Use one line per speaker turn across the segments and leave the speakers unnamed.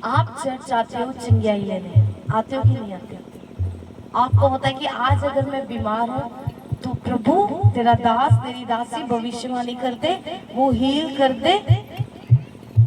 आप चर्च आते हो चंगियाई लेने, आते हो कि नहीं आते हो? आपको होता है कि आज अगर मैं बीमार हूँ तो प्रभु तेरा दास तेरी दासी भविष्यवाणी कर दे, वो हील कर दे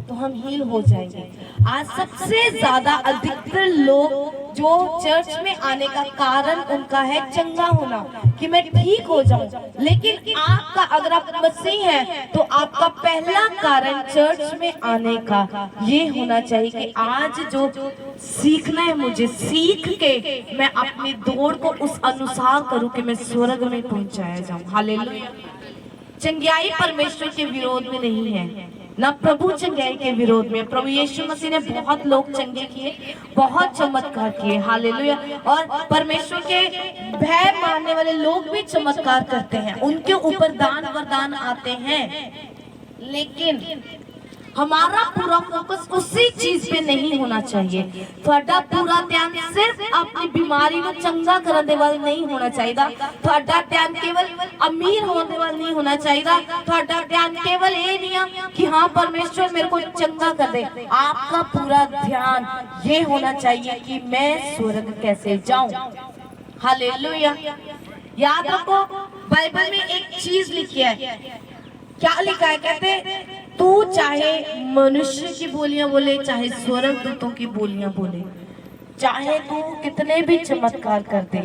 तो हम हील हो जाएंगे। आज सबसे ज्यादा अधिकतर लोग जो चर्च में आने का कारण उनका है चंगा होना, कि मैं ठीक हो जाऊं। लेकिन आपका अगर आप मसीह हैं तो आपका पहला कारण चर्च में आने का ये होना चाहिए कि आज जो सीखना है मुझे, सीख के मैं अपनी दौड़ को उस अनुसार करूं कि मैं स्वर्ग में पहुंचाया जाऊं। हालेलुया। चंगियाई परमेश्वर के विरोध में नहीं है, ना प्रभु चंगियाई के विरोध में। प्रभु यीशु मसीह ने बहुत लोग चंगे किए, बहुत चमत्कार किए। हालेलुया। और परमेश्वर के भय मानने वाले लोग भी चमत्कार करते हैं, उनके ऊपर दान वरदान आते हैं। लेकिन हमारा पूरा फोकस उसी चीज पे नहीं होना चाहिए। थोड़ा पूरा ध्यान सिर्फ अपनी बीमारी को चंगा करने वाला नहीं होना चाहिए। थोड़ा ध्यान केवल अमीर होने वाला नहीं होना चाहिए। थोड़ा ध्यान केवल ये नहीं कि हाँ परमेश्वर मेरे को चंगा कर दे। आपका पूरा ध्यान ये होना चाहिए कि मैं स्वर्ग कैसे जाऊं। हालेलुया। याद रखो, बाइबल में एक चीज लिखी है। क्या लिखा है? कहते तू चाहे मनुष्य की बोलियां बोले, चाहे स्वर्ग दूतों की बोलियां बोले, चाहे तू कितने भी चमत्कार कर दे,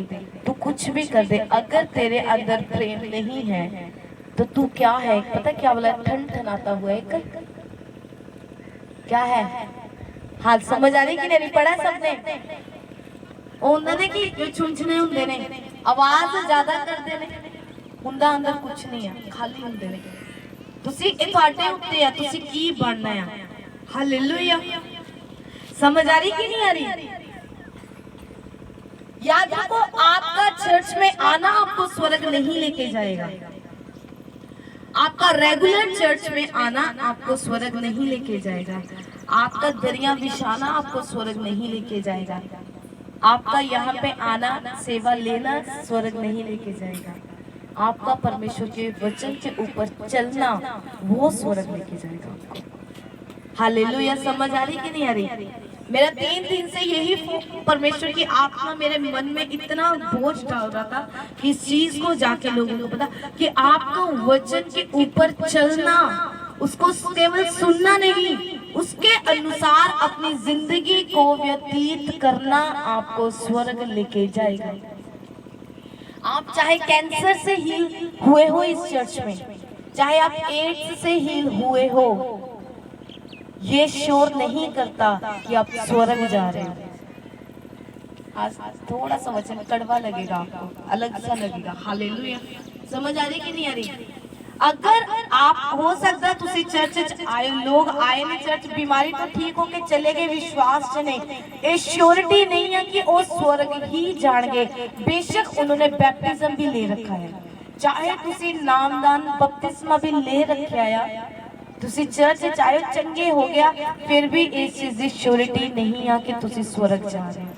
तू कुछ भी कर दे, अगर तेरे अंदर प्रेम नहीं है तो तू क्या है? पता क्या बोला? ठनठनाता हुआ एक क्या है? हाल समझ आ रही कि नहीं? पढ़ा सबने? उन्होंने कि जो छुंछने हुंदे ने आवाज ज्यादा करते ने, हुंदा अंदर कुछ नहीं है, खाली हुंदे ने। तुसी ਤੁਹਾਡੇ ਉੱਤੇ ਆ, ਤੁਸੀਂ ਕੀ ਬਣਨਾ ਆ। हालेलुया। समझ आ रही कि नहीं आ रही? याद रखो, आपका चर्च में आना आपको स्वर्ग नहीं लेके जाएगा। आपका रेगुलर चर्च में आना आपको स्वर्ग नहीं लेके जाएगा। आपका दरिया बिछाना आपको स्वर्ग नहीं लेके जाएगा। आपका यहाँ पे आना, सेवा लेना स्वर्ग नहीं लेके जाएगा। आपका परमेश्वर के वचन के ऊपर चलना वो स्वर्ग लेके जाएगा आपको। हालेलुया। समझ आ रही कि नहीं आ रही? मेरा 3 दिन से यही परमेश्वर की आत्मा मेरे मन में इतना बोझ डाल रहा था कि इस चीज को जाके लोगों को पता कि आपको वचन के ऊपर चलना, उसको केवल सुनना नहीं, उसके अनुसार अपनी जिंदगी को व्यतीत करना आपको स्वर्ग लेके जाएगा। आप चाहे कैंसर से हील हुए हो इस चर्च में, चाहे आप एड्स से हील हुए हो, ये श्योर नहीं करता कि आप स्वर्ग जा रहे हो। आज थोड़ा सा वचन कड़वा लगेगा आपको, अलग सा लगेगा। हालेलुया। समझ आ रही कि नहीं आ रही? अगर आप हो सकता है तुसी चर्च आए, लोग आए ने चर्च, बीमारी तो ठीक होके चले गए, विश्वास से नहीं, ये श्योरिटी नहीं है कि वो स्वर्ग ही जाएंगे। बेशक उन्होंने बैप्टिज्म भी ले रखा है, चाहे तुसी नामदान बपतिस्मा भी ले रखा है, तुसी चर्च चाहे चंगे हो गया, फिर भी इस चीज की श्योरिटी नहीं है कि तुसी स्वर्ग जा रहे हो।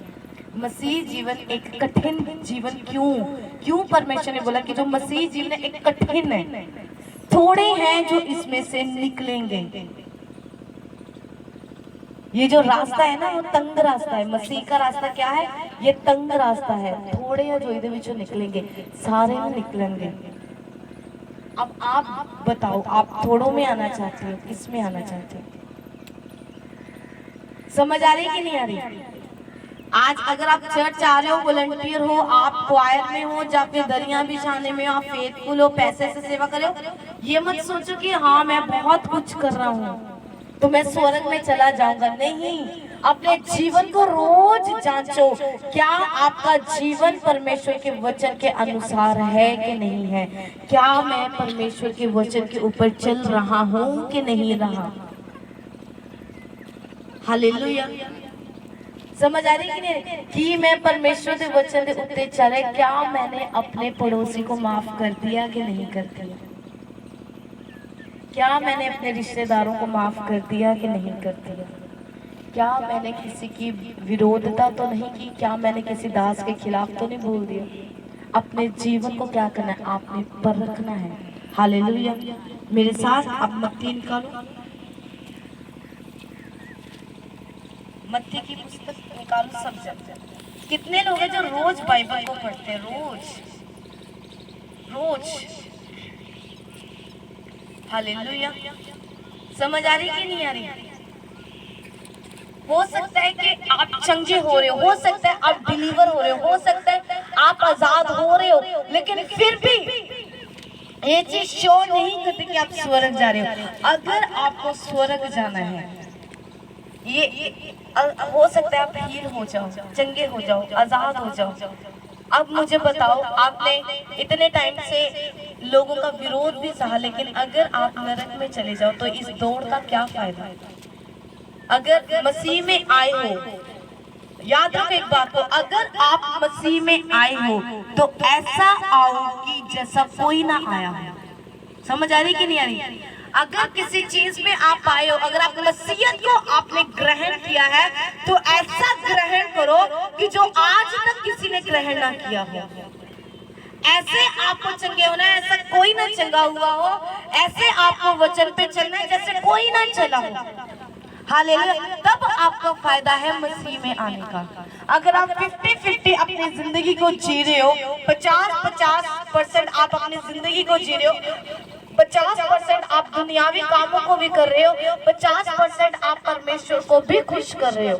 मसीह जीवन एक कठिन जीवन क्यों परमेश्वर ने बोला कि जो मसीह जीवन एक कठिन है, थोड़े हैं जो इसमें से निकलेंगे। ये जो रास्ता है ना वो तंग रास्ता है। मसीह का रास्ता क्या है? ये तंग रास्ता है। थोड़े हैं जो इधर विचों निकलेंगे, सारे में निकलेंगे। अब आप बताओ, आप थोड़ों में आना चाहते हो, किसमें आना चाहते हो? समझ आ रही कि नहीं आ रही? आज अगर आप चर्च आ रहे हो, वॉलंटियर हो, आप क्वायर में हो, या फिर दरिया बिछाने में हो, आप फेथफुल हो, पैसे से सेवा कर रहे हो, ये मत सोचो कि हाँ मैं बहुत कुछ कर रहा हूँ तो मैं स्वर्ग में चला जाऊंगा। नहीं, अपने जीवन को रोज जांचो, क्या आपका जीवन परमेश्वर के वचन के अनुसार है कि नहीं है? क्या मैं परमेश्वर के वचन के ऊपर चल रहा हूँ कि नहीं रहा? हालेलुया। समझ आ रही कि नहीं? कि मैं परमेश्वर के वचन के उत्ते चले, क्या मैंने अपने पड़ोसी को माफ कर दिया कि नहीं कर दिया? क्या मैंने अपने रिश्तेदारों को माफ कर दिया कि नहीं कर दिया? क्या मैंने किसी की विरोधता तो नहीं की? क्या मैंने किसी दास के खिलाफ तो नहीं बोल दिया? अपने जीवन को क्या करना है? आपने पर रखना है। हालेलुया। मेरे साथ आप मत्ती निकालो, मत्ती की पुस्तक निकालो सब जन। कितने लोग हैं जो रोज बाइबल को पढ़ते हैं? रोज रोज। हालेलुया। समझ आ रही कि नहीं आ रही? हो सकता है कि आप चंगे हो रहे हो सकता है आप बिलीवर हो रहे हो सकता है आप आजाद हो रहे हो, लेकिन फिर भी ये चीज शो नहीं करती कि आप स्वर्ग जा रहे हो। अगर आपको स्वर्ग जाना है, ये हो सकता है आप हील हो जाओ, चंगे हो जाओ, आजाद हो जाओ। अब मुझे बताओ, आपने इतने टाइम से लोगों का विरोध भी सहा, लेकिन अगर आप नरक में चले जाओ तो इस दौड़ का क्या फायदा? अगर मसीह में आए हो, याद रखो एक बात को, अगर आप मसीह में आए हो तो ऐसा आओ कि जैसा कोई ना आया हो। समझ आ रही कि नहीं आ रही? अगर किसी चीज में आप आए हो, अगर आप मसीहत को आपने ग्रहण किया है तो ऐसा ग्रहण करो कि जो आज तक किसी ने ग्रहण ना किया हो। ऐसे आपको चंगे होना है, ऐसा कोई ना चंगा हुआ हो। ऐसे आपको वचन पे चलना है जैसे कोई ना चला हो। हालेलुया। तब आपका फायदा है मसीह में आने का। अगर आप 50-50 अपनी जिंदगी को जी रहे हो, 50-50% आप अपनी जिंदगी को जी रहे हो, 50% आप दुनियावी कामों को भी कर रहे हो, 50% आप परमेश्वर को भी खुश कर रहे हो,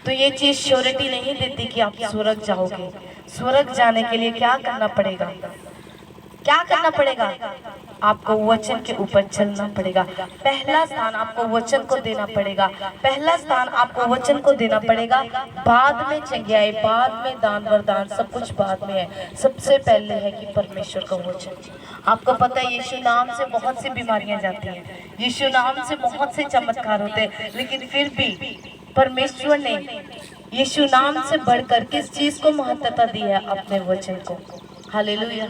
तो ये चीज श्योरिटी नहीं देती कि आप स्वर्ग जाओगे। स्वर्ग जाने के लिए क्या करना पड़ेगा? क्या करना पड़ेगा? आपको वचन के ऊपर चलना पड़ेगा। पहला स्थान आपको वचन को देना पड़ेगा। पहला स्थान आपको वचन को देना पड़ेगा। बाद में चंगियाई, बाद में दान वरदान, सब कुछ बाद में है। सबसे पहले है कि परमेश्वर का वचन। आपको पता है यीशु नाम से बहुत सी बीमारियां जाती हैं, यीशु नाम से बहुत से चमत्कार होते हैं, लेकिन फिर भी परमेश्वर ने यीशु नाम से बढ़कर किस चीज को महत्वता दी है? अपने वचन को। हालेलुया।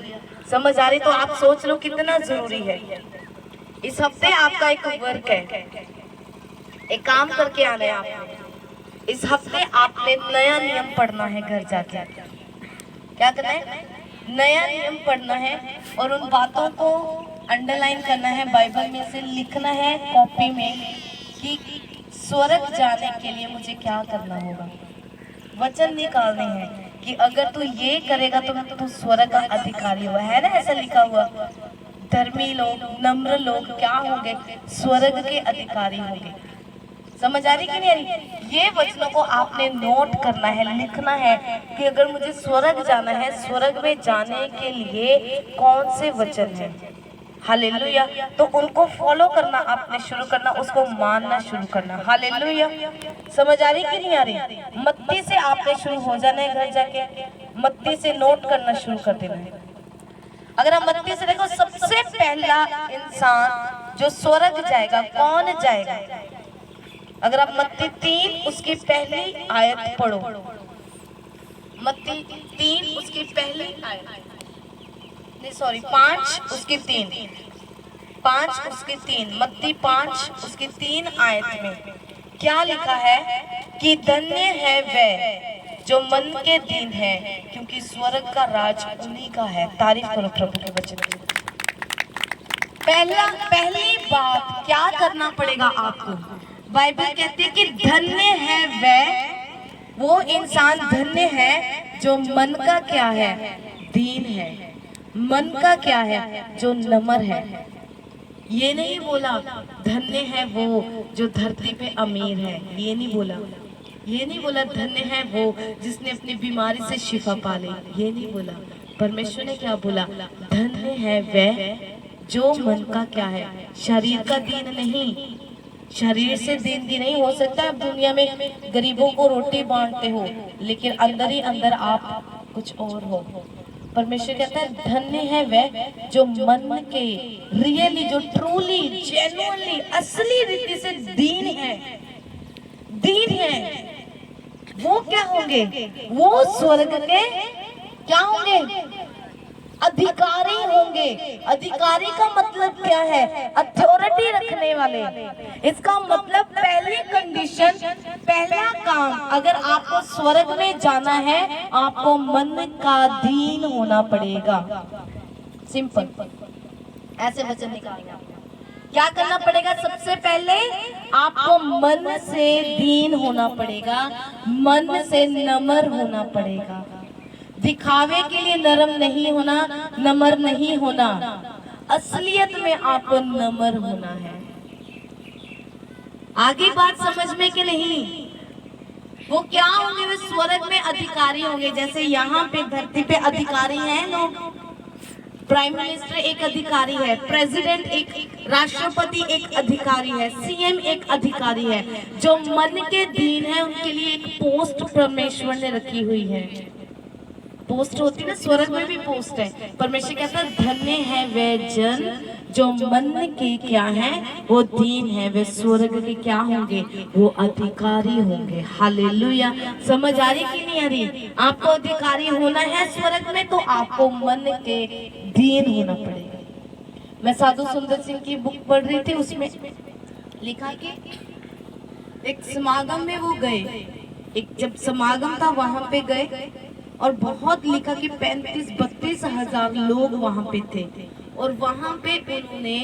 समझ आ रही? तो आप सोच लो कितना जरूरी है। इस हफ्ते आपका एक वर्क है, एक काम करके आना है आपने। इस हफ्ते आपने नया नियम पढ़ना है घर जाके। क्या करना है? नया नियम पढ़ना है और उन बातों को अंडरलाइन करना है, बाइबल में से लिखना है कॉपी में कि स्वर्ग जाने के लिए मुझे क्या करना होगा। वचन निकालने हैं कि अगर तू ये करेगा तो तू स्वर्ग का अधिकारी हुआ है ना, ऐसा लिखा हुआ। धर्मी लोग, नम्र लोग क्या होंगे? स्वर्ग के अधिकारी होंगे। समझ आ रही कि नहीं आ रही? ये वचनों को आपने नोट करना है, लिखना है कि अगर मुझे स्वर्ग जाना है, स्वर्ग में जाने के लिए कौन से वचन है। हालेलुया। तो उनको फॉलो करना आपने शुरू करना, उसको मानना शुरू करना। हालेलुया। समझ आ रही कि नहीं आ रही? मत्ती से आपने शुरू हो जाना है, घर जाके मत्ती से नोट करना शुरू कर देना है। अगर हम मत्ती से देखो, सबसे पहला इंसान जो स्वर्ग जाएगा कौन जाएगा? अगर आप मत्ती 3 उसकी पहली आयत पढ़ो, मत्ती 3 उसकी पहली आयत, नहीं सॉरी 5 उसकी 3, 5 उसकी 3, मत्ती 5 उसकी 3 आयत में क्या लिखा है कि धन्य है वह जो मन के दीन है, क्योंकि स्वर्ग का राज उन्हीं का है। तारीफ करो प्रभु के वचन की। पहली बात क्या करना पड़ेगा आपको? बाइबल कहती है कि धन्य है वह, वो इंसान धन्य है जो मन का क्या है? दीन है। मन का क्या है? जो नम्र है। ये नहीं बोला धन्य है वो जो धरती पे अमीर है, ये नहीं बोला। ये नहीं बोला धन्य है वो जिसने अपनी बीमारी से शिफा पा ली, ये नहीं बोला। परमेश्वर ने क्या बोला? धन्य है वह जो मन का क्या है? शरीर का दीन नहीं। शरीर से दीन नहीं हो सकता। आप दुनिया में गरीबों को रोटी बांटते हो, लेकिन अंदर ही अंदर आप कुछ और हो। परमेश्वर कहता है धन्य है वह जो मन के रियली, जो ट्रूली, जेन्युइनली, असली रीति से दीन है। दीन है वो क्या होंगे? वो स्वर्ग के क्या होंगे? अधिकारी होंगे। अधिकारी का मतलब क्या है? अथॉरिटी रखने वाले। इसका मतलब पहली कंडीशन, पहला काम, अगर आपको स्वर्ग में जाना है आपको मन का दीन होना पड़ेगा। सिंपल, ऐसे वचन निकालना। क्या करना पड़ेगा? सबसे पहले आपको मन से दीन होना पड़ेगा, मन से नम्र होना पड़ेगा। दिखावे के लिए नरम नहीं होना, नम्र नहीं होना, असलियत में आपको नम्र होना है। आगे बात समझ में कि नहीं? वो क्या होंगे? वे स्वर्ग में अधिकारी होंगे। जैसे यहाँ पे धरती पे अधिकारी हैं लोग, प्राइम मिनिस्टर एक अधिकारी है, प्रेसिडेंट एक, राष्ट्रपति एक अधिकारी है, सीएम एक अधिकारी है। जो मन के दीन है उनके लिए एक पोस्ट परमेश्वर ने रखी हुई है। पोस्ट होती ना, स्वर्ग में भी पोस्ट है। परमेश्वर कहता है धन्य है वे जन जो मन के क्या है, वो दीन है, वे स्वर्ग के क्या होंगे, वो अधिकारी होंगे। हालेलुया। समझ आ रही कि नहीं आ रही? आपको अधिकारी होना है स्वर्ग में, तो आपको मन के दीन होना पड़ेगा। मैं साधु सुंदर सिंह की बुक पढ़ रही थी, उसमें लिखा कि एक समागम में वो गए, एक जब समागम था वहां पे गए, और बहुत लिखा कि 35-32 हजार लोग वहां पे थे, और वहां पे उन्होंने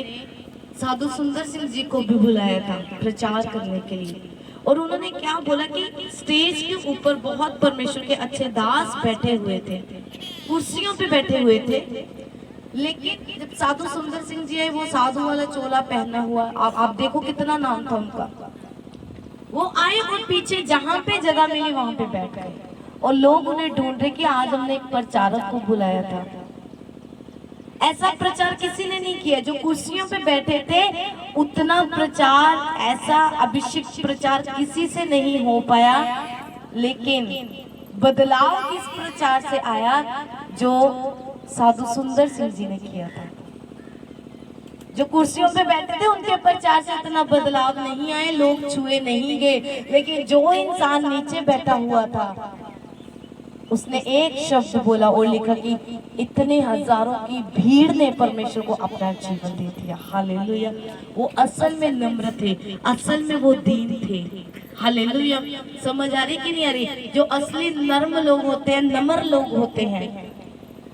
साधु सुंदर सिंह जी को भी बुलाया था प्रचार करने के लिए। और उन्होंने क्या बोला कि स्टेज के ऊपर बहुत परमेश्वर के अच्छे दास बैठे हुए थे, कुर्सियों पे बैठे हुए थे, लेकिन जब साधु सुंदर सिंह जी आए, वो साधु वाला चोला पहना हुआ, आप देखो कितना नाम था उनका, वो आए और पीछे जहां पे जगह मिली वहां पे बैठ गए, और लोग उन्हें ढूंढ रहे कि आज हमने एक प्रचारक को बुलाया था। ऐसा प्रचार किसी ने नहीं किया। जो कुर्सियों पे बैठे थे उतना प्रचार, ऐसा अभिषेक प्रचार किसी से नहीं हो पाया। लेकिन बदलाव इस प्रचार से आया जो साधु सुंदर सिंह जी ने किया था। जो कुर्सियों पे बैठे थे उनके प्रचार से इतना बदलाव नहीं आए, लोग छुए नहीं गए, लेकिन जो इंसान नीचे बैठा हुआ था उसने एक शब्द बोला और लिखा कि इतने हजारों की भीड़ ने परमेश्वर को अपना जीवन दे दिया। हालेलुया। वो असल में नम्र थे, असल में वो दीन थे। हालेलुया। समझ आ रही कि नहीं आ रही? जो असली नर्म लोग होते हैं, नम्र लोग होते हैं,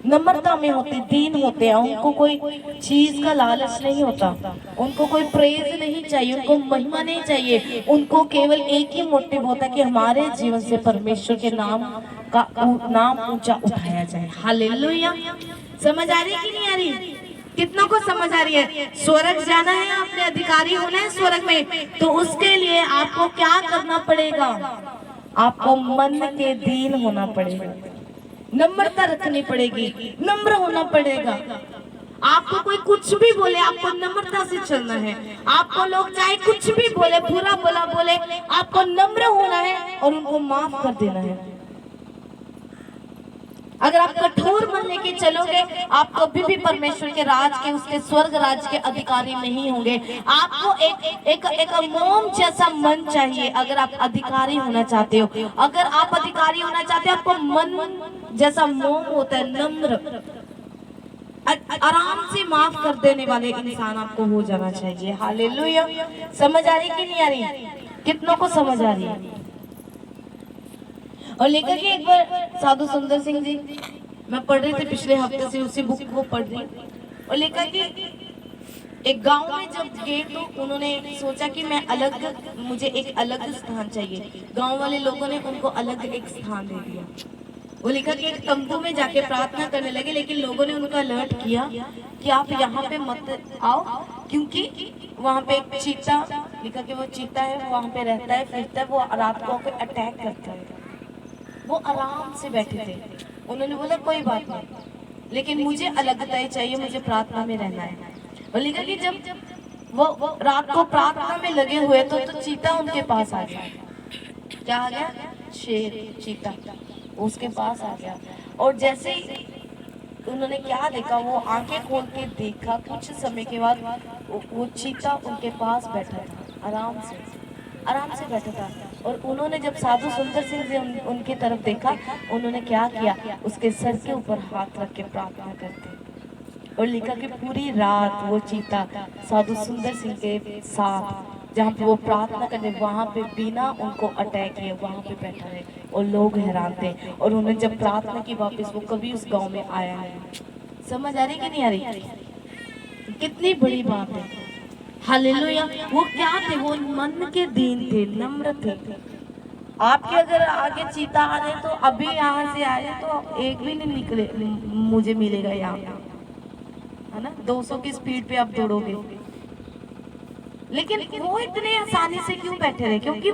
नम्रता में होते, दीन होते हैं, उनको कोई चीज का लालच नहीं होता, उनको कोई प्रेज नहीं चाहिए, उनको महिमा नहीं चाहिए, उनको केवल एक ही मोटिव होता है कि हमारे जीवन से परमेश्वर के नाम का नाम ऊंचा उठाया जाए। हालेलुया। समझ आ रही कि नहीं आ रही? कितनों को समझ आ रही है? स्वर्ग जाना है, आपने अधिकारी होना है स्वर्ग में, तो उसके लिए आपको क्या करना पड़ेगा? आपको मन के दीन होना पड़ेगा, नम्रता रखनी पड़ेगी, नम्र होना पड़ेगा। आपको कोई कुछ भी बोले, आपको नम्रता से चलना है। आपको लोग चाहे कुछ भी बोले, बुरा भला बोले, आपको नम्र होना है और उनको माफ कर देना है। अगर आप कठोर मन लेके चलोगे, आप कभी भी परमेश्वर के राज के, उसके स्वर्ग राज के अधिकारी नहीं होंगे। आपको एक मोम जैसा मन चाहिए अगर आप अधिकारी होना चाहते हो। अगर आप अधिकारी होना चाहते हो, आपको मन जैसा मोम होता है, नम्र, आराम से माफ कर देने वाले इंसान आपको हो जाना चाहिए। हालेलुया। समझ आ रही कि नहीं आ रही? कितनों को समझ आ रही है? और लेकर के एक बार साधु सुंदर सिंह जी, मैं पढ़ रही थी पिछले हफ्ते से, उसी बुक को पढ़ रही, और लेकर के एक गांव में जब गए तो उन्होंने सोचा कि मैं अलग, मुझे एक अलग स्थान चाहिए। गांव वाले लोगों ने उनको अलग एक स्थान दे दिया। वो लिखा कि एक तंबू में जाके प्रार्थना करने लगे, लेकिन लोगों ने उनका अलर्ट किया कि आप यहाँ पे मत आओ, क्योंकि वहाँ पे एक चीता, लिखा कि वो चीता है, वहाँ पे रहता है, फिरता है, वो रात को आके अटैक करता है। वो आराम से बैठे थे। उन्होंने बोला कोई बात नहीं, लेकिन मुझे अलगता ही चाहिए, मुझे प्रार्थना में रहना है। और लिखा कि जब वो रात को प्रार्थना में लगे हुए तो चीता उनके पास आ गया। क्या आ गया? शेर, चीता उसके पास आ गया। और जैसे ही उन्होंने क्या देखा, वो आंखें खोल के देखा, कुछ समय के बाद वो चीता उनके पास बैठा था, आराम से बैठा था। और उन्होंने जब साधु सुंदर सिंह जी उनकी तरफ देखा, उन्होंने क्या किया? उसके सर के ऊपर हाथ रख के प्रार्थना करते। और लिखा कि पूरी रात वो चीता साधु सुंदर सिंह के साथ, जहाँ पे वो प्रार्थना करने, वहाँ पे बिना उनको अटैक किए वहाँ पे बैठा है। और लोग हैरान थे। और उन्होंने जब प्रार्थना की वापस, वो कभी उस गाँव में आया है। समझ आ रही कि नहीं आ रही? कितनी बड़ी बात है। हालेलुया। वो क्या थे? वो मन के दीन थे, नम्र थे। आपके अगर आगे चीता आ जाए तो अभी यहाँ से आ जाए तो एक भी नहीं निकले, मुझे मिलेगा यहाँ, है ना? 200 की स्पीड पे आप दौड़ोगे, लेकिन वो इतने आसानी से क्यों बैठे रहे? क्योंकि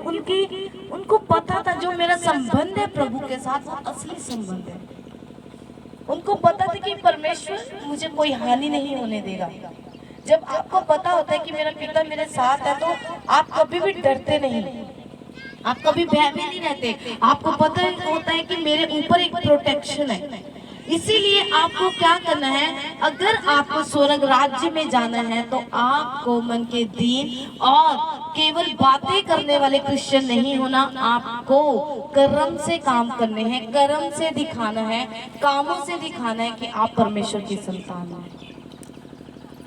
उनको पता था जो मेरा संबंध है प्रभु के साथ वो असली संबंध है। उनको पता था कि परमेश्वर मुझे कोई हानि नहीं होने देगा। जब आपको पता होता है कि मेरा पिता मेरे साथ है तो आप कभी भी डरते नहीं, आप कभी भय में नहीं रहते। आपको पता होता है कि मेरे ऊपर एक प्रोटेक्शन है। इसीलिए आपको क्या करना है? अगर आपको स्वर्ग राज्य में जाना है तो आपको मन के दीन और केवल बातें करने वाले क्रिश्चियन नहीं होना। आपको कर्म से काम करने हैं, कर्म से दिखाना है, कामों से दिखाना है कि आप परमेश्वर की संतान हैं।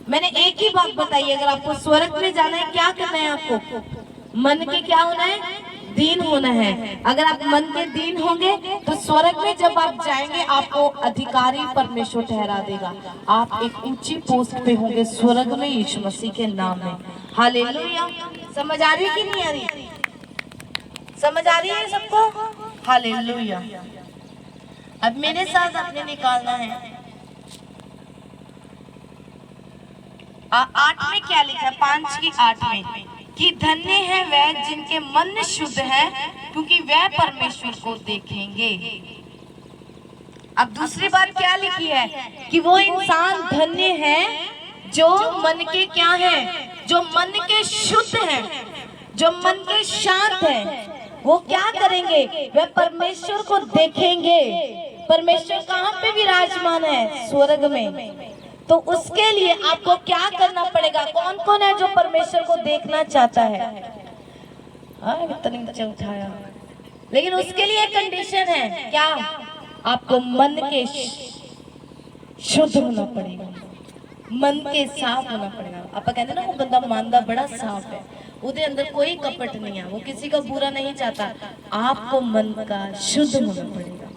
मैंने एक ही बात बताई, अगर आपको स्वर्ग में जाना है क्या करना है? आपको मन के क्या होना है? दीन होना है। अगर आप मन के दीन होंगे तो स्वर्ग में जब आप जाएंगे आपको अधिकारी परमेश्वर ठहरा देगा। आप एक ऊंची पोस्ट पे होंगे स्वर्ग में यीशु मसीह के नाम में। हालेलुया। समझ आ रही है कि नहीं आ रही? समझ आ रही है सबको? हालेलुया। अब मेरे साथ आपने निकालना है 8 में क्या लिखा है? 5 की 8 में कि धन्य है वह जिनके मन शुद्ध है क्योंकि वह परमेश्वर को देखेंगे। अब दूसरी बात क्या लिखी है? कि वो इंसान धन्य है जो मन के क्या है? जो मन के शुद्ध है, जो मन के शांत है। वो क्या करेंगे? वह परमेश्वर को देखेंगे। परमेश्वर कहाँ पे विराजमान है? स्वर्ग में। तो उसके लिए आपको क्या करना पड़ेगा? कौन कौन है जो परमेश्वर को देखना चाहता है? इतना नीचे उठाया, लेकिन उसके लिए कंडीशन है क्या? आपको मन के शुद्ध होना पड़ेगा, मन के साफ होना पड़ेगा। आप कहते ना वो बंदा मानदा बड़ा साफ है, उसके अंदर कोई कपट नहीं है, वो किसी का बुरा नहीं चाहता। आपको मन का शुद्ध होना पड़ेगा,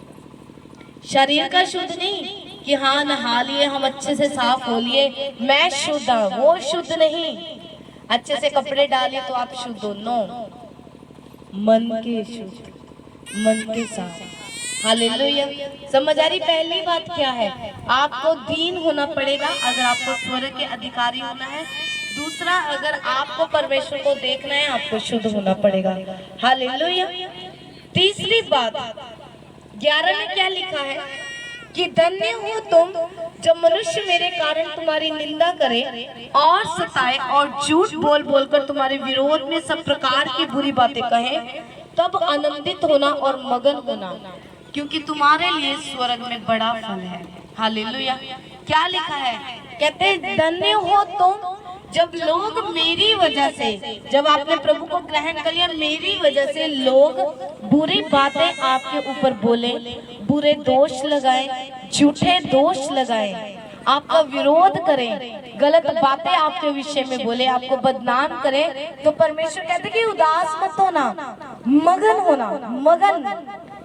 शरीर का शुद्ध नहीं कि हाँ नहा लिए हम अच्छे से साफ हो लिए मैं शुद्ध हूँ, वो शुद्ध नहीं। अच्छे से कपड़े डालिए तो आप शुद्ध हो, नो। मन के शुद्ध, मन के साफ। हालेलुया। समझ आ रही? पहली बात क्या है? आपको दीन होना पड़ेगा अगर आपको स्वर्ग के अधिकारी होना है। दूसरा, अगर आपको परमेश्वर को देखना है आपको शुद्ध होना पड़ेगा। हालेलुया। तीसरी बात 11 में क्या लिखा है? कि धन्य हो तुम जब मनुष्य मेरे कारण तुम्हारी निंदा करे और सताए और झूठ बोल बोलकर तुम्हारे विरोध में सब प्रकार की बुरी बातें कहे, तब आनंदित होना और मगन होना, क्योंकि तुम्हारे लिए स्वर्ग में बड़ा फल है। हालेलुया। क्या लिखा है? कहते धन्य हो तुम जब लोग मेरी वजह से, जब आपने प्रभु को ग्रहण कर लिया, मेरी वजह से लोग बुरी बातें आपके ऊपर बोले, बुरे दोष लगाए, झूठे दोष लगाए, आपका विरोध करें, गलत बातें आपके विषय में बोले, आपको बदनाम करें, तो परमेश्वर कहते कि उदास मत होना, मगन होना।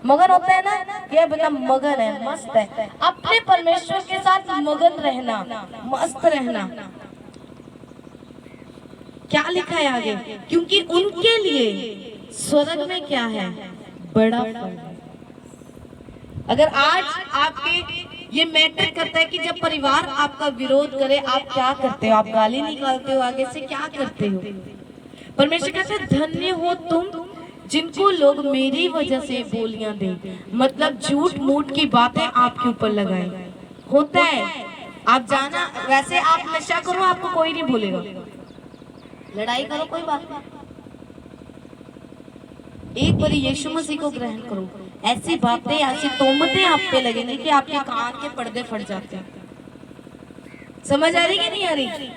मगन होता है ना, यह बंदा मगन है, मस्त है। अपने परमेश्वर के साथ मगन रहना, मस्त रहना। क्या लिखा है आगे? क्योंकि उनके लिए स्वर्ग में क्या है? बड़ा फल है। अगर आज आपके ये मैटर करता है कि जब परिवार आपका विरोध करे आप क्या करते हो? आप गाली निकालते हो, आगे से क्या करते हो? परमेश्वर कहते हैं धन्य हो तुम जिनको लोग मेरी वजह से बोलियां दे, मतलब झूठ मूठ की बातें आपके ऊपर लगाए। होता है, आप जाना, वैसे आप नशा करो आपको कोई नहीं बोलेगा, लड़ाई करो कोई बात नहीं, एक बार यीशु मसीह को ग्रहण करो, ऐसी बातें ऐसी तोहमतें आप पे लगेंगी कि आपके कान के पर्दे फट जाते हैं। समझ आ रही कि नहीं आ रही?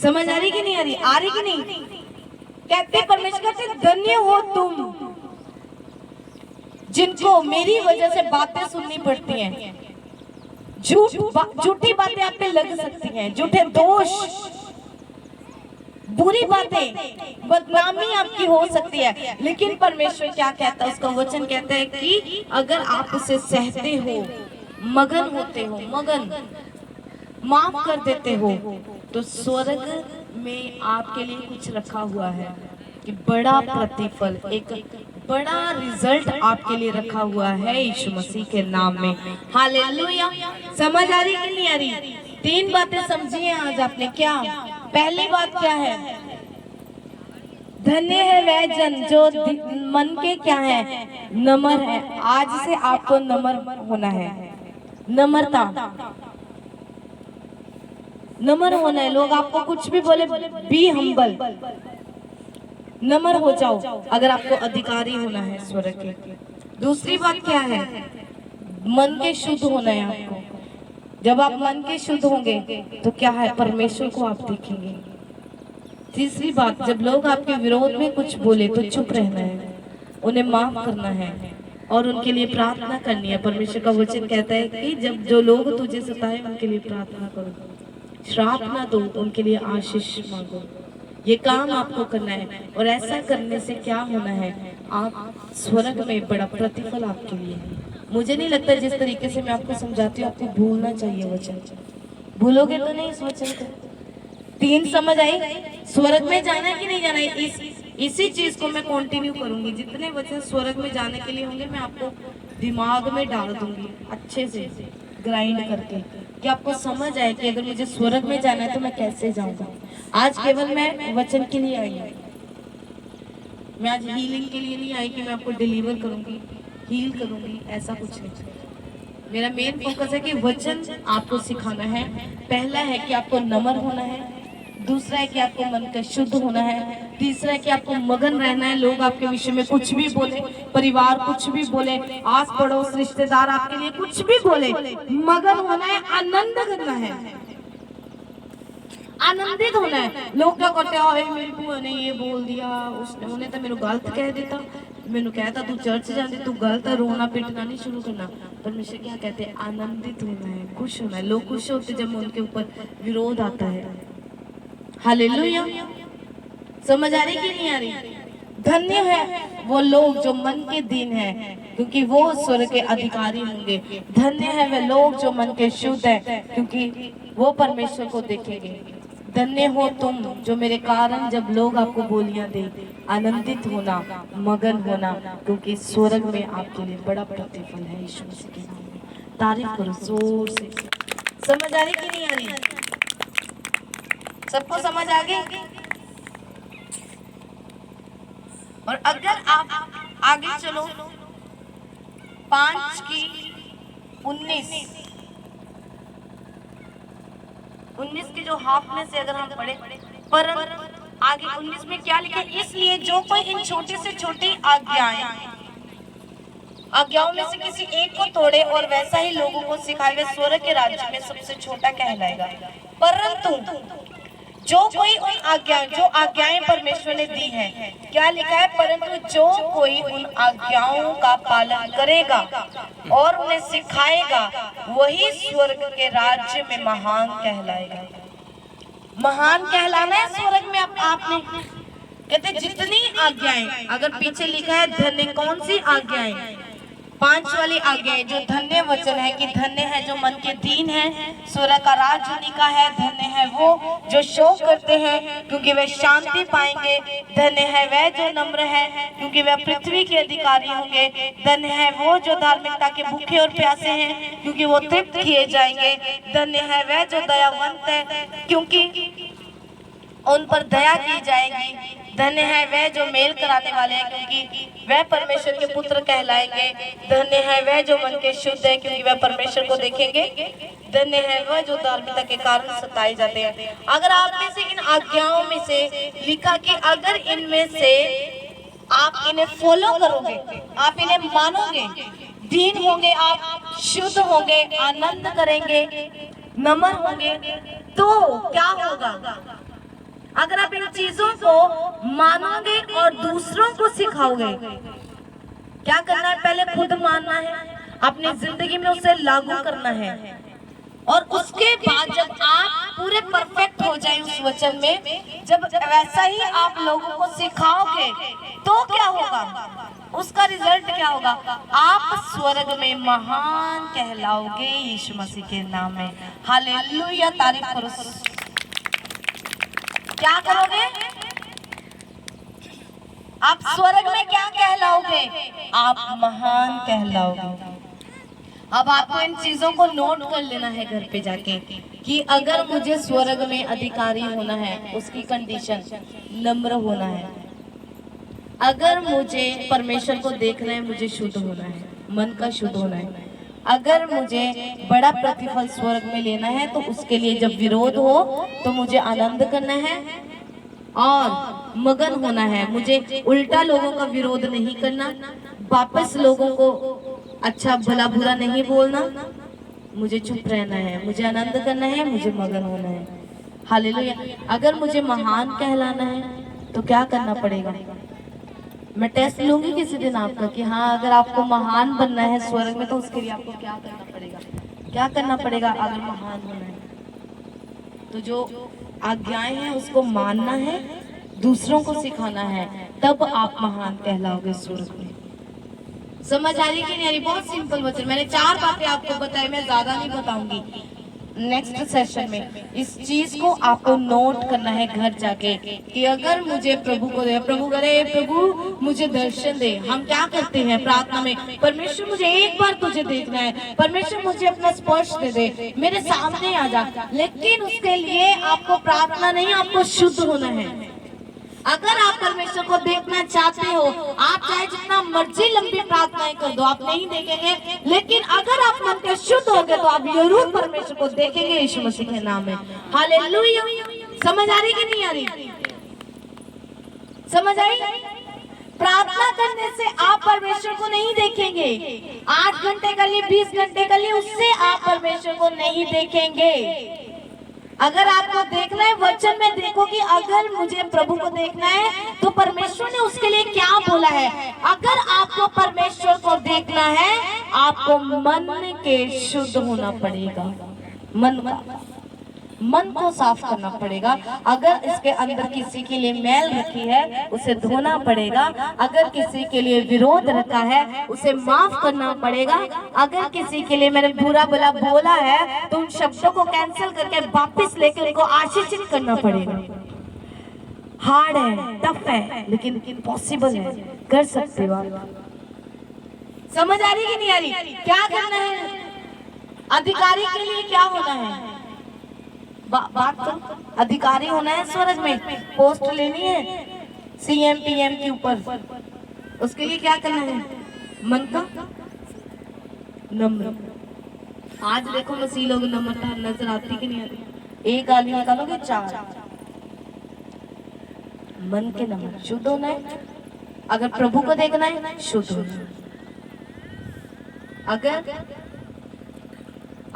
समझ आ रही कि नहीं आ रही? आ रही कि नहीं? कहते परमेश्वर कहते धन्य हो तुम जिनको मेरी वजह से बातें सुननी पड़ती हैं, झूठी बातें आप पे लग सकती हैं, झूठे दोष, बुरी बातें, बदनामी आपकी हो सकती है, लेकिन परमेश्वर क्या कहता है? उसका वचन कहता है कि अगर आप उसे सहते हो, मगन होते हो, मगन माफ कर देते हो, तो स्वर्ग में आपके लिए कुछ रखा हुआ है कि बड़ा प्रतिफल, एक बड़ा रिजल्ट आपके लिए रखा हुआ है यीशु मसीह के नाम में। हालेलुया। समझ आ रही कि नहीं आ रही? 3 बातें समझिए आज आपने। क्या पहली बात क्या है? धन्य है वह जन जो मन के क्या है, नम्र है। आज से आपको नम्र होना है, नम्रता, नम्र होना है। लोग आपको कुछ भी बोले, बी हम्बल, नम्र हो जाओ अगर आपको अधिकारी होना है स्वर्ग के। दूसरी बात क्या है? मन के शुद्ध होना है आपको। जब आप मन के शुद्ध होंगे तो क्या है, परमेश्वर को आप देखेंगे। तीसरी बात, जब लोग आपके विरोध में कुछ बोले तो चुप रहना है, उन्हें माफ करना है और उनके लिए प्रार्थना करनी है। परमेश्वर का वचन कहता है कि जब जो लोग तुझे सताए उनके लिए प्रार्थना करो, श्राप ना दो, उनके लिए आशीष मांगो। ये काम आपको करना है और ऐसा करने से क्या होना है, आप स्वर्ग में बड़ा प्रतिफल आपके लिए है। मुझे नहीं लगता जिस तरीके से मैं आपको समझाती हूँ आपको भूलना चाहिए वचन। भूलोगे तो नहीं इस वचन को। 3 समझ आई? स्वर्ग में जाना है कि नहीं जाना है, इसी चीज को मैं कंटिन्यू करूंगी। जितने वचन स्वर्ग में जाने के लिए होंगे मैं आपको दिमाग में डाल दूंगी अच्छे से ग्राइंड करके, कि आपको समझ आए कि अगर मुझे स्वर्ग में जाना है तो मैं कैसे जाऊंगा। आज केवल मैं वचन के लिए आई हूँ। मैं आज हीलिंग के लिए नहीं आई कि मैं आपको डिलीवर करूंगी, हील करूंगी, ऐसा कुछ नहीं। मेरा मेन फोकस है कि वचन आपको सिखाना है। पहला है कि आपको नम्र होना है, दूसरा है कि आपको मन का शुद्ध होना है, तीसरा है कि आपको मगन रहना है। लोग आपके विषय में कुछ भी बोले, परिवार कुछ भी बोले, आस पड़ोस रिश्तेदार आपके लिए कुछ भी बोले, मगन होना है, आनंद करना है, आनंदित होना है। लोग क्या करते हैं, मेरी बुआ ने ये बोल दिया, उसने उन्हें तो मेरे गलत कह देता, मैंने कहता तू चर्च जाती, तू गलत है, रोना पिटना नहीं शुरू करना। परमेश्वर क्या कहते हैं, आनंदित होना है, खुश होना है। लोग खुश होते जब उनके ऊपर विरोध आता है। हालेलुया। समझ आ रही कि नहीं आ रही? धन्य है वो लोग जो मन के दीन है, क्योंकि वो स्वर्ग के अधिकारी होंगे। धन्य है वे लोग जो मन के शुद्ध है, क्योंकि वो परमेश्वर को देखेंगे। धन्य हो तुम जो मेरे कारण जब लोग आपको बोलियां दे, आनंदित होना, मगन होना, क्योंकि स्वर्ग में आपके लिए बड़ा प्रतिफल है यीशु मसीह के नाम में। तारीफ करो जोर से। समझ आ रही कि नहीं आ रही? सबको समझ आ गई? और अगर आप आगे चलो 5 की 19 के जो हाफ में से अगर हम पढ़े, पर आगे 19 में क्या लिखा है, इसलिए जो कोई इन छोटी से छोटी आज्ञाओं में से किसी एक को तोड़े और वैसा ही लोगों को सिखाए, वे स्वर्ग के राज्य में सबसे छोटा कहलाएगा। परंतु जो कोई उन जो आज्ञाएं परमेश्वर ने दी हैं, क्या लिखा है, परंतु जो कोई उन आज्ञाओं का पालन करेगा और उन्हें सिखाएगा वही स्वर्ग के राज्य में महान कहलाएगा। महान कहलाना है स्वर्ग में आपने। कहते जितनी आज्ञाएं, अगर पीछे लिखा है धन्य, कौन सी आज्ञाएं? 5 वाली आज्ञाएं जो धन्य वचन है कि धन्य है जो मन के दीन है, स्वर्ग का राज्य उन्हीं का है। धन्य है वो जो शोक करते हैं, क्योंकि वे शांति पाएंगे। धन्य है वह जो नम्र है, क्योंकि वे पृथ्वी के अधिकारी होंगे। धन्य है वो जो धार्मिकता के भूखे और प्यासे हैं, क्योंकि वो तृप्त किए जाएंगे। धन्य है वह जो दयावंत है, क्योंकि उन पर दया की जाएगी। धन्य है वह जो मेल कराने वाले हैं, क्योंकि वह परमेश्वर के पुत्र कहलाएंगे। धन्य है वह जो मन के शुद्ध है, क्योंकि वह परमेश्वर को देखेंगे। धन्य है वह जो धार्मिकता के कारण सताए जाते हैं। अगर आप में से इन आज्ञाओं में से लिखा कि अगर इनमें से आप इन्हें फॉलो करोगे, आप इन्हें मानोगे, दीन होंगे, आप शुद्ध होंगे, आनंद करेंगे, नम्र होंगे, तो क्या होगा? अगर आप इन चीजों को मानोगे और दूसरों को सिखाओगे, क्या करना है? पहले खुद मानना है, अपनी जिंदगी में उसे लागू करना है, और उसके बाद जब आप पूरे परफेक्ट हो जाए उस वचन में, जब वैसा ही आप लोगों को सिखाओगे तो क्या होगा? उसका रिजल्ट क्या होगा? आप स्वर्ग में महान कहलाओगे यीशु मसीह के नाम में। हालेलुया। तारीफ करो। क्या करोगे? आप स्वर्ग में क्या कहलाओगे? आप महान कहलाओगे। अब आपको इन चीजों को नोट कर लेना है घर पे जाके कि अगर मुझे स्वर्ग में अधिकारी होना है, उसकी कंडीशन नम्र होना है। अगर मुझे परमेश्वर को देखना है, मुझे शुद्ध होना है, मन का शुद्ध होना है। अगर मुझे बड़ा प्रतिफल स्वर्ग में लेना है तो उसके लिए जब विरोध हो तो मुझे आनंद करना है और मगन होना है। मुझे उल्टा लोगों का विरोध नहीं करना, वापस लोगों को अच्छा भला बुरा नहीं बोलना, मुझे चुप रहना है, मुझे आनंद करना है, मुझे मगन होना है। हालेलुया। अगर मुझे महान कहलाना है तो क्या करना पड़ेगा? मैं टेस्ट लूंगी किसी दिन आपका कि हाँ अगर आपको महान बनना है स्वर्ग में तो उसके लिए आपको क्या करना पड़ेगा, क्या करना पड़ेगा अगर महान होना है? तो जो आज्ञाएं हैं उसको मानना है, दूसरों को सिखाना है, तब आप महान कहलाओगे स्वर्ग में। समझ आ रही कि नहीं आ रही? बहुत सिंपल वचन, मैंने 4 बातें आपको बताई, मैं ज्यादा नहीं बताऊंगी। नेक्स्ट सेशन में इस चीज को आपको नोट करना है घर जाके कि अगर मुझे प्रभु को दे, प्रभु करे प्रभु मुझे दर्शन दे। हम क्या करते हैं प्रार्थना में? परमेश्वर मुझे एक बार तुझे देखना है, परमेश्वर मुझे अपना स्पर्श दे दे, मेरे सामने आ जा। लेकिन उसके लिए आपको प्रार्थना नहीं, आपको शुद्ध होना है। अगर आप परमेश्वर को देखना चाहते हो, आप चाहे जितना मर्जी लंबी प्रार्थनाएं कर दो, आप नहीं देखेंगे। लेकिन अगर आप मन के शुद्ध हो गए तो आप जरूर परमेश्वर को देखेंगे यीशु मसीह के नाम में। हालेलुया। समझ आ रही कि नहीं आ रही? समझ आई? प्रार्थना करने से आप परमेश्वर को नहीं देखेंगे। 8 घंटे कर लिए, 20 घंटे कर लिए, उससे आप परमेश्वर को नहीं देखेंगे। अगर आपको देखना है वचन में देखो कि अगर मुझे प्रभु को देखना है तो परमेश्वर ने उसके लिए क्या बोला है। अगर आपको परमेश्वर को देखना है आपको मन के शुद्ध होना पड़ेगा, मन को साफ करना पड़ेगा। अगर इसके अंदर किसी के लिए मैल रखी है उसे धोना पड़ेगा। अगर किसी के लिए विरोध रखा है उसे माफ करना पड़ेगा। अगर किसी के लिए मैंने बुरा भला बोला है तो उन शब्दों को कैंसिल करके वापस लेके उनको आशीषित करना पड़ेगा। हार्ड है, टफ है, लेकिन पॉसिबल है, कर सकते हो आप। समझ आ रही कि नहीं आ रही? क्या करना है? अधिकारी के लिए क्या होना है? बात तो अधिकारी होना है स्वर्ग में, पोस्ट लेनी है सीएम पीएम के ऊपर। उसके लिए क्या करना है? मन का नम्र। आज देखो मसीह लोग नम्रता नजर आती कि नहीं आती? एक गाली निकालोगे 4। मन के नम्र, शुद्ध होना है। अगर प्रभु को देखना है शुद्ध होना है। अगर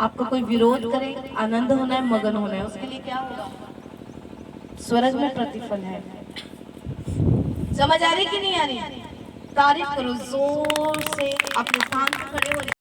आपको कोई विरोध करे, आनंद होना है, मगन होना है, उसके लिए क्या होगा? स्वर्ग में प्रतिफल है। समझ आ रही कि नहीं आ रही? तारीफ करो जोर से, अपने स्थान पर खड़े हो।